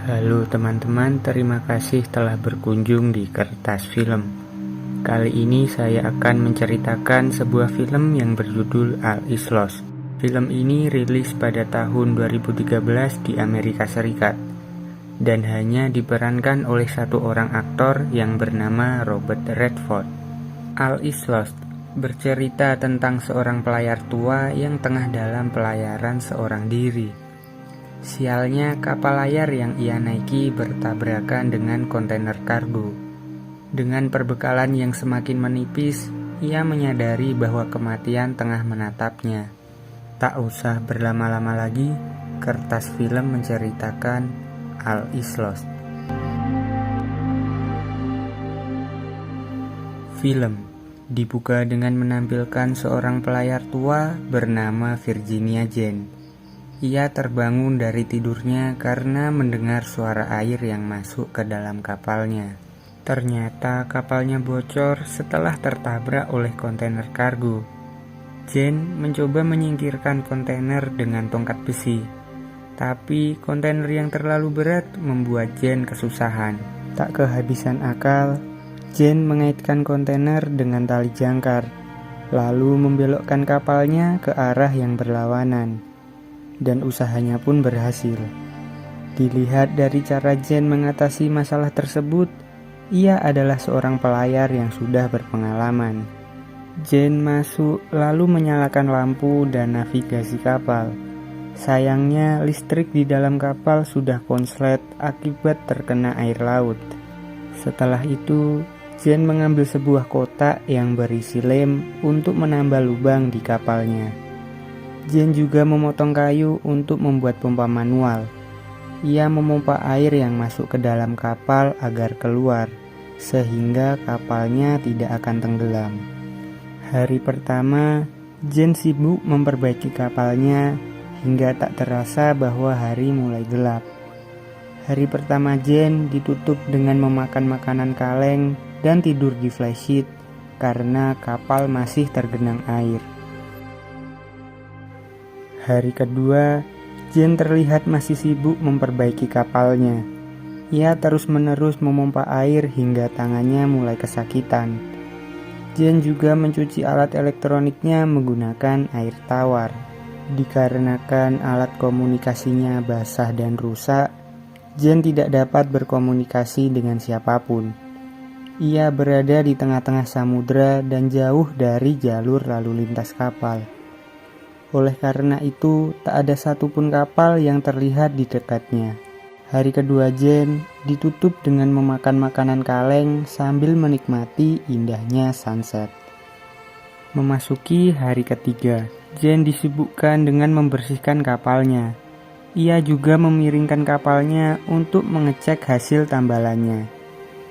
Halo teman-teman, terima kasih telah berkunjung di Kertas Film. Kali ini saya akan menceritakan sebuah film yang berjudul All Is Lost. Film ini rilis pada tahun 2013 di Amerika Serikat dan hanya diperankan oleh satu orang aktor yang bernama Robert Redford. All Is Lost bercerita tentang seorang pelayar tua yang tengah dalam pelayaran seorang diri. Sialnya, kapal layar yang ia naiki bertabrakan dengan kontainer kargo. Dengan perbekalan yang semakin menipis, ia menyadari bahwa kematian tengah menatapnya. Tak usah berlama-lama lagi, Kertas Film menceritakan All Is Lost. Film dibuka dengan menampilkan seorang pelayar tua bernama Virginia Jane. Ia terbangun dari tidurnya karena mendengar suara air yang masuk ke dalam kapalnya. Ternyata kapalnya bocor setelah tertabrak oleh kontainer kargo. Jane mencoba menyingkirkan kontainer dengan tongkat besi, tapi kontainer yang terlalu berat membuat Jane kesusahan. Tak kehabisan akal, Jane mengaitkan kontainer dengan tali jangkar, lalu membelokkan kapalnya ke arah yang berlawanan. Dan usahanya pun berhasil. Dilihat dari cara Jane mengatasi masalah tersebut, ia adalah seorang pelayar yang sudah berpengalaman. Jane masuk lalu menyalakan lampu dan navigasi kapal. Sayangnya listrik di dalam kapal sudah konslet akibat terkena air laut. Setelah itu, Jane mengambil sebuah kotak yang berisi lem untuk menambah lubang di kapalnya. Jane juga memotong kayu untuk membuat pompa manual. Ia memompa air yang masuk ke dalam kapal agar keluar, sehingga kapalnya tidak akan tenggelam. Hari pertama, Jane sibuk memperbaiki kapalnya hingga tak terasa bahwa hari mulai gelap. Hari pertama Jane ditutup dengan memakan makanan kaleng dan tidur di flysheet karena kapal masih tergenang air. Hari kedua, Jane terlihat masih sibuk memperbaiki kapalnya. Ia terus-menerus memompa air hingga tangannya mulai kesakitan. Jane juga mencuci alat elektroniknya menggunakan air tawar. Dikarenakan alat komunikasinya basah dan rusak, Jane tidak dapat berkomunikasi dengan siapapun. Ia berada di tengah-tengah samudra dan jauh dari jalur lalu lintas kapal. Oleh karena itu, tak ada satupun kapal yang terlihat di dekatnya. Hari kedua Jane ditutup dengan memakan makanan kaleng sambil menikmati indahnya sunset. Memasuki hari ketiga, Jane disibukkan dengan membersihkan kapalnya. Ia juga memiringkan kapalnya untuk mengecek hasil tambalannya.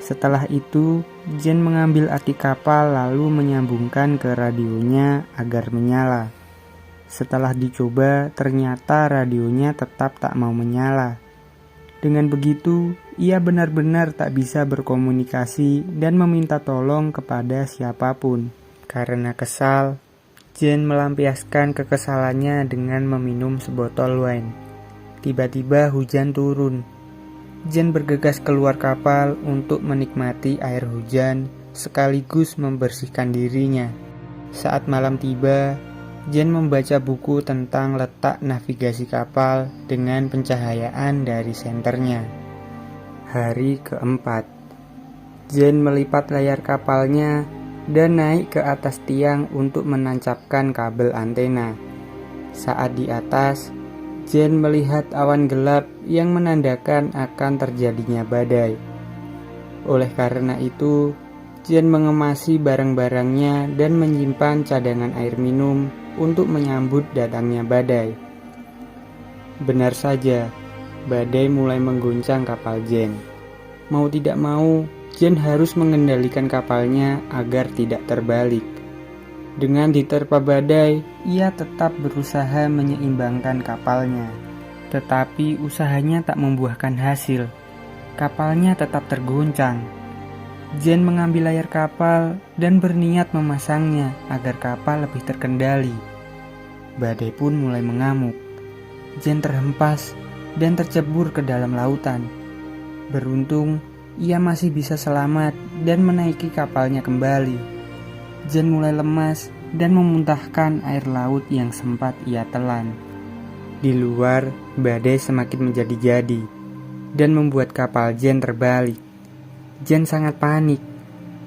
Setelah itu, Jane mengambil aki kapal lalu menyambungkan ke radionya agar menyala. Setelah dicoba, ternyata radionya tetap tak mau menyala. Dengan begitu, ia benar-benar tak bisa berkomunikasi dan meminta tolong kepada siapapun. Karena kesal, Jane melampiaskan kekesalannya dengan meminum sebotol wine. Tiba-tiba hujan turun. Jane bergegas keluar kapal untuk menikmati air hujan sekaligus membersihkan dirinya. Saat malam tiba, Jane membaca buku tentang letak navigasi kapal dengan pencahayaan dari senternya. Hari keempat, Jane melipat layar kapalnya dan naik ke atas tiang untuk menancapkan kabel antena. Saat di atas, Jane melihat awan gelap yang menandakan akan terjadinya badai. Oleh karena itu, Jane mengemasi barang-barangnya dan menyimpan cadangan air minum untuk menyambut datangnya badai. Benar saja, badai mulai mengguncang kapal Jane. Mau tidak mau, Jane harus mengendalikan kapalnya agar tidak terbalik. Dengan diterpa badai, ia tetap berusaha menyeimbangkan kapalnya. Tetapi usahanya tak membuahkan hasil. Kapalnya tetap terguncang. Jane mengambil layar kapal dan berniat memasangnya agar kapal lebih terkendali. Badai pun mulai mengamuk. Jane terhempas dan tercebur ke dalam lautan. Beruntung, ia masih bisa selamat dan menaiki kapalnya kembali. Jen mulai lemas dan memuntahkan air laut yang sempat ia telan. Di luar, badai semakin menjadi-jadi dan membuat kapal Jen terbalik. Jen sangat panik,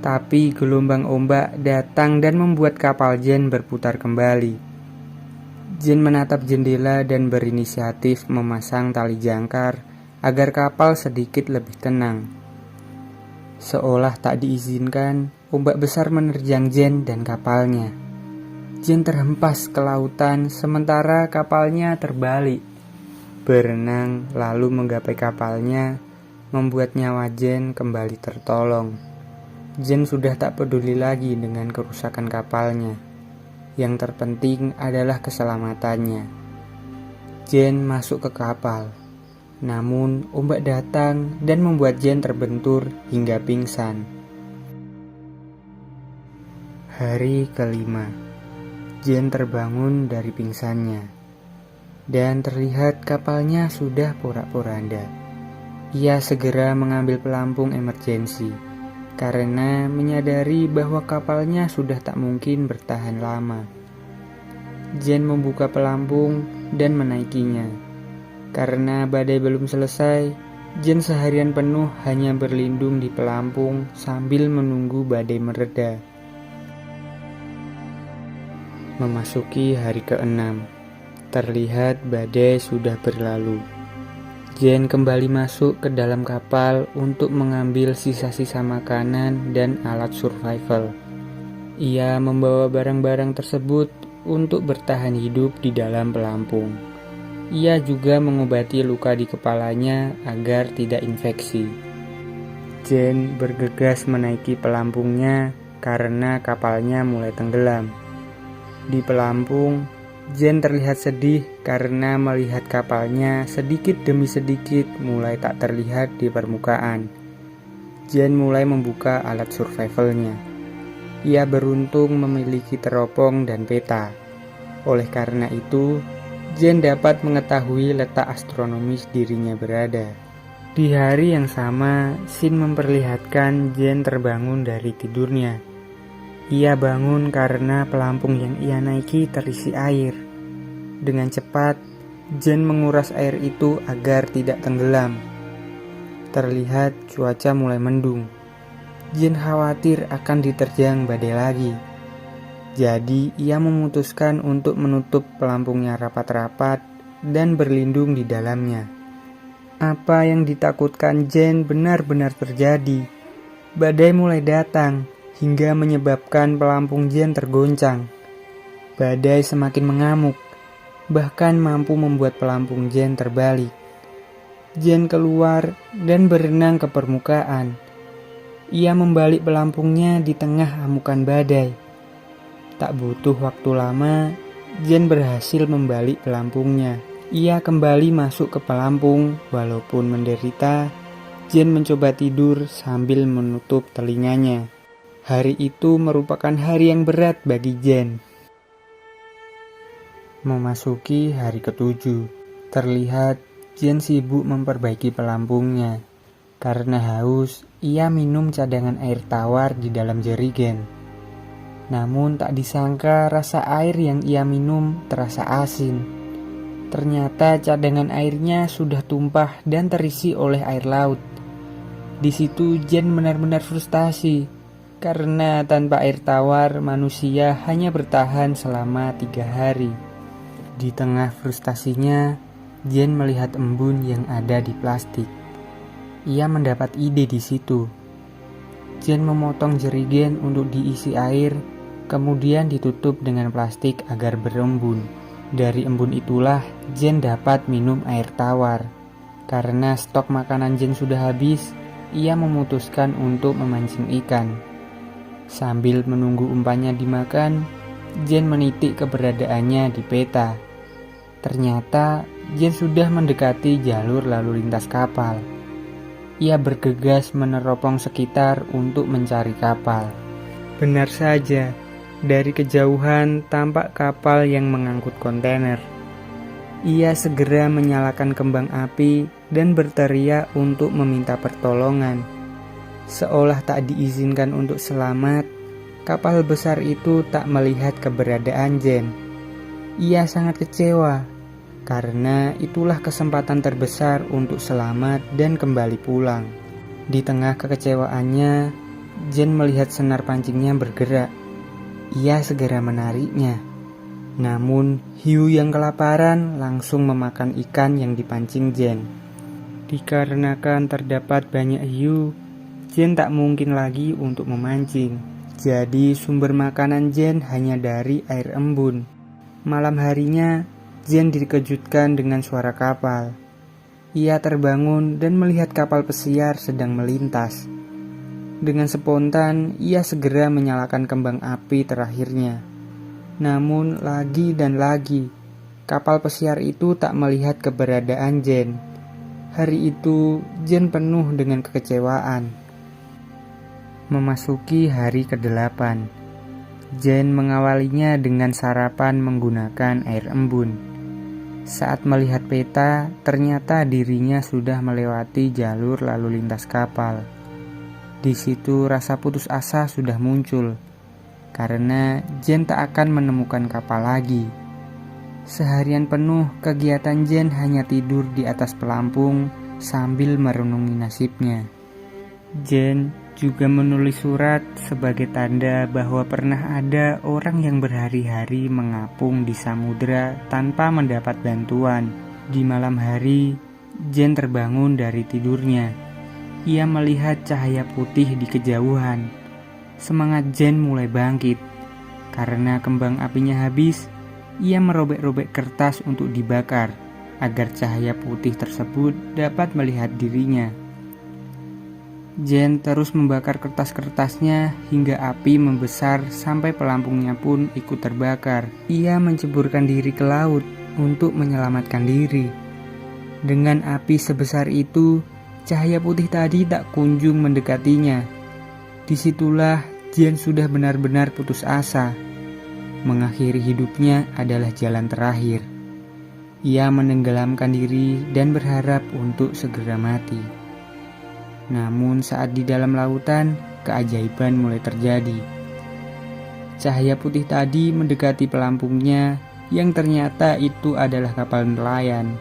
tapi gelombang ombak datang dan membuat kapal Jen berputar kembali. Jen menatap jendela dan berinisiatif memasang tali jangkar agar kapal sedikit lebih tenang. Seolah tak diizinkan, ombak besar menerjang Jen dan kapalnya. Jen terhempas ke lautan sementara kapalnya terbalik. Berenang lalu menggapai kapalnya membuat nyawa Jen kembali tertolong. Jen sudah tak peduli lagi dengan kerusakan kapalnya. Yang terpenting adalah keselamatannya. Jen masuk ke kapal. Namun ombak datang dan membuat Jen terbentur hingga pingsan. Hari kelima, Jen terbangun dari pingsannya dan terlihat kapalnya sudah porak-poranda. Ia segera mengambil pelampung emergensi karena menyadari bahwa kapalnya sudah tak mungkin bertahan lama. Jen membuka pelampung dan menaikinya. Karena badai belum selesai, Jen seharian penuh hanya berlindung di pelampung sambil menunggu badai mereda. Memasuki hari ke-6, terlihat badai sudah berlalu. Jen kembali masuk ke dalam kapal untuk mengambil sisa-sisa makanan dan alat survival. Ia membawa barang-barang tersebut untuk bertahan hidup di dalam pelampung. Ia juga mengobati luka di kepalanya agar tidak infeksi. Jen bergegas menaiki pelampungnya karena kapalnya mulai tenggelam. Di pelampung, Jen terlihat sedih karena melihat kapalnya sedikit demi sedikit mulai tak terlihat di permukaan. Jen mulai membuka alat survivalnya. Ia beruntung memiliki teropong dan peta. Oleh karena itu, Jen dapat mengetahui letak astronomis dirinya berada. Di hari yang sama, Shin memperlihatkan Jen terbangun dari tidurnya. Ia bangun karena pelampung yang ia naiki terisi air. Dengan cepat, Jen menguras air itu agar tidak tenggelam. Terlihat cuaca mulai mendung. Jen khawatir akan diterjang badai lagi. Jadi, ia memutuskan untuk menutup pelampungnya rapat-rapat dan berlindung di dalamnya. Apa yang ditakutkan Jen benar-benar terjadi. Badai mulai datang hingga menyebabkan pelampung Jen tergoncang. Badai semakin mengamuk, bahkan mampu membuat pelampung Jen terbalik. Jen keluar dan berenang ke permukaan. Ia membalik pelampungnya di tengah amukan badai. Tak butuh waktu lama, Jen berhasil membalik pelampungnya. Ia kembali masuk ke pelampung walaupun menderita. Jen mencoba tidur sambil menutup telinganya. Hari itu merupakan hari yang berat bagi Jen. Memasuki hari ke-7, terlihat Jen sibuk memperbaiki pelampungnya. Karena haus, ia minum cadangan air tawar di dalam jerigen. Namun tak disangka rasa air yang ia minum terasa asin. Ternyata cadangan airnya sudah tumpah dan terisi oleh air laut. Di situ Jen benar-benar frustasi. Karena tanpa air tawar, manusia hanya bertahan selama 3 hari. Di tengah frustasinya, Jen melihat embun yang ada di plastik. Ia mendapat ide di situ. Jen memotong jerigen untuk diisi air, kemudian ditutup dengan plastik agar berembun. Dari embun itulah Jen dapat minum air tawar. Karena stok makanan Jen sudah habis, ia memutuskan untuk memancing ikan. Sambil menunggu umpannya dimakan, Jen menitik keberadaannya di peta. Ternyata Jen sudah mendekati jalur lalu lintas kapal. Ia bergegas meneropong sekitar untuk mencari kapal. Benar saja, dari kejauhan tampak kapal yang mengangkut kontainer. Ia segera menyalakan kembang api dan berteriak untuk meminta pertolongan. Seolah tak diizinkan untuk selamat, kapal besar itu tak melihat keberadaan Jen. Ia sangat kecewa, karena itulah kesempatan terbesar untuk selamat dan kembali pulang. Di tengah kekecewaannya, Jen melihat senar pancingnya bergerak. Ia segera menariknya. Namun, hiu yang kelaparan langsung memakan ikan yang dipancing Jen. Dikarenakan terdapat banyak hiu, Jen tak mungkin lagi untuk memancing. Jadi, sumber makanan Jen hanya dari air embun. Malam harinya, Jen dikejutkan dengan suara kapal. Ia terbangun dan melihat kapal pesiar sedang melintas. Dengan spontan, ia segera menyalakan kembang api terakhirnya. Namun, lagi dan lagi, kapal pesiar itu tak melihat keberadaan Jen. Hari itu, Jen penuh dengan kekecewaan. Memasuki hari ke-8, Jen mengawalinya dengan sarapan menggunakan air embun. Saat melihat peta, ternyata dirinya sudah melewati jalur lalu lintas kapal. Di situ rasa putus asa sudah muncul, karena Jen tak akan menemukan kapal lagi. Seharian penuh kegiatan Jen hanya tidur di atas pelampung sambil merenungi nasibnya. Jen juga menulis surat sebagai tanda bahwa pernah ada orang yang berhari-hari mengapung di samudera tanpa mendapat bantuan. Di malam hari, Jen terbangun dari tidurnya. Ia melihat cahaya putih di kejauhan. Semangat Jen mulai bangkit. Karena kembang apinya habis, ia merobek-robek kertas untuk dibakar agar cahaya putih tersebut dapat melihat dirinya. Jen terus membakar kertas-kertasnya hingga api membesar sampai pelampungnya pun ikut terbakar. Ia menceburkan diri ke laut untuk menyelamatkan diri. Dengan api sebesar itu, cahaya putih tadi tak kunjung mendekatinya. Disitulah Jen sudah benar-benar putus asa. Mengakhiri hidupnya adalah jalan terakhir. Ia menenggelamkan diri dan berharap untuk segera mati. Namun saat di dalam lautan, keajaiban mulai terjadi. Cahaya putih tadi mendekati pelampungnya, yang ternyata itu adalah kapal nelayan.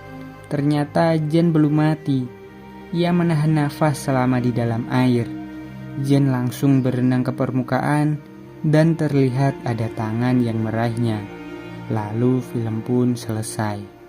Ternyata Jen belum mati. Ia menahan nafas selama di dalam air. Jen langsung berenang ke permukaan dan terlihat ada tangan yang meraihnya. Lalu film pun selesai.